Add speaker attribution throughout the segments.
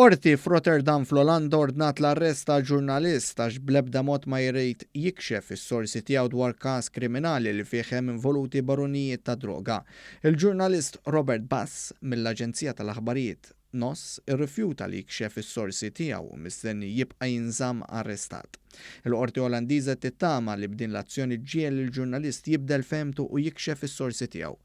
Speaker 1: Qorti f'Rotterdam fl-Olanda ordnat l-arrest ta' ġurnalist għax bl-ebda mod ma jrid jikxef is-sorsi tiegħu dwar każ kriminali li fih hemm involuti baronijiet ta' droga. Il-ġurnalist Robert Bass mill-Aġenzija tal-Aħbarijiet NOS irrifjuta li jikxef is-sorsi tiegħu mistenni jibqa' jinżamm arrestat. Il-Qorti Olandiża tittama li b'din l-azzjoni ġiel il-ġurnalist jibdel femtu u jikxef is-sorsi tiegħu.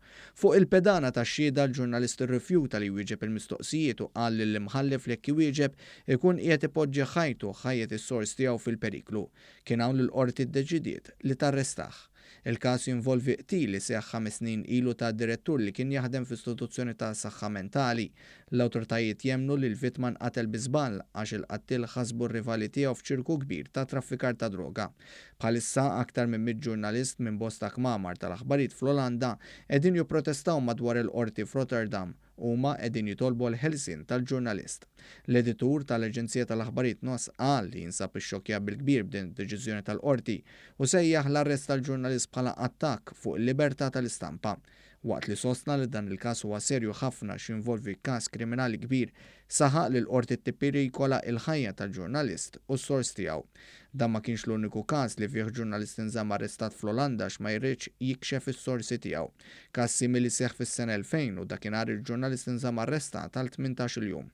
Speaker 1: Fuq il-pedana tax-xhieda l-ġurnalist irrifjuta li jwieġeb il-mistoqsijiet u qal li l-imħallef li jekk iwieġeb ikun qiegħed ipoġġi ħajtu ħajjet is-sors tiegħu fil-periklu. Kien hawn li l-qorti ddeċidiet li tarrestah. Il-każ jinvolvi qtil li seħħ 5 snin ilu ta' direttur li kien jaħdem f'istituzzjoni ta' saħħa mentali. L-awtoritajiet jemmnu li l-vittma nqatel bi żball għax il-qattil ħasbu r-rivali tiegħu f'ċirku kbir ta' traffikar ta' droga. Bħalissa aktar minn 100 ġurnalist minn bosta kmamar tal-aħbarijiet fl-Olanda qegħdin jipprotestaw madwar il-qorti f'Rotterdam huma qegħdin jitolbu l-ħelsien tal-ġurnalist. L-editur tal-Aġenzija tal-Aħbarijiet NOS qal li jinsab ix-xokkja bil-kbir b'din id-deċiżjoni tal-qorti u sejjaħ l-arrest tal-ġurnalist bħala attakk fuq il-libertà tal-istampa. Waqt li sostna li dan il-każ huwa serju ħafna x'involvi każ kriminali kbir, saħaq li l-qorti tipperikola il-ħajja tal-ġurnalist u s-sors tiegħu. Dan ma kienx l-uniku każ li fih ġurnalist inżamm arrestat fl-Olanda x'ma jridx jikxef is-sorsi tiegħu. Każ simili seħħ fis-sena 2000 u dakinhar il-ġurnalist inżamm arrestat għal 18-il jum.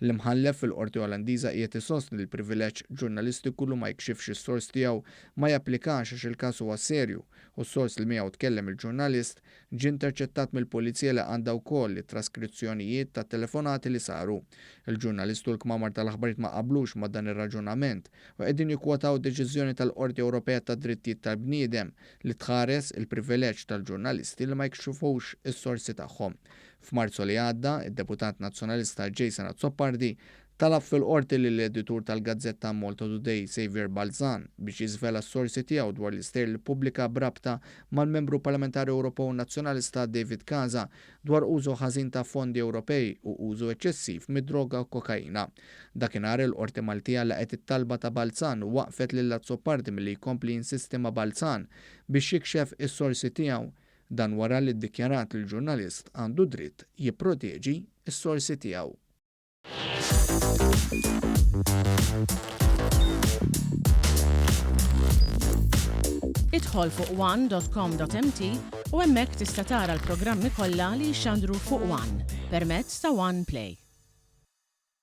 Speaker 1: L-imħallef fil-Qorti Olandiża qiegħed isostni li l-privileġġ ġurnalistiku li ma jikxifx is-sors tiegħu ma japplikax għax il-każ huwa serju u s-sors li miegħu tkellem il-ġurnalist ġie interċettat mill-pulizija li għandha wkoll it-traskrizzjonijiet tat telefonati li saru. Il-ġurnalist u l-kmamar tal-aħbarijiet ma qablux ma' dan ir-raġunament u qegħdin jikkwataw deċiżjoni tal-Qorti Ewropea tad-Drittijiet tal-Bniedem li tħares il-privileġġ tal-ġurnalisti li ma jkxifux is-sorsi tagħhom. F'Marzu li għadda, id-deputat nazzjonalista Jason Azzopardi talab fil-qorti lill-editur tal-Gazzetta Malta Today Xavier Balzan biex jiżvela s-sorsi tiegħu dwar l-ister li ppubblika brabta mal-membru parlamentari Ewropew nazzjonalista David Casa dwar użu ħażin ta' fondi Ewropej u użu eċċessiv mid-droga u kokaina. Dakinhar il-Qorti Maltija laqgħet it-talba ta' Balzan u waqfet lil Azzopardi milli jkompli jinsisti ma' Balzan biex jikxef is-sorsi tiegħu. Dan wara li ddikjarat li l-ġurnalist għandu dritt jipproteġi s-sorsi tiegħu.
Speaker 2: Idħol fuq one.com.mt u hemmhekk tista' tara l-programmi kollha li jxandru fuq One permezz ta' One Play.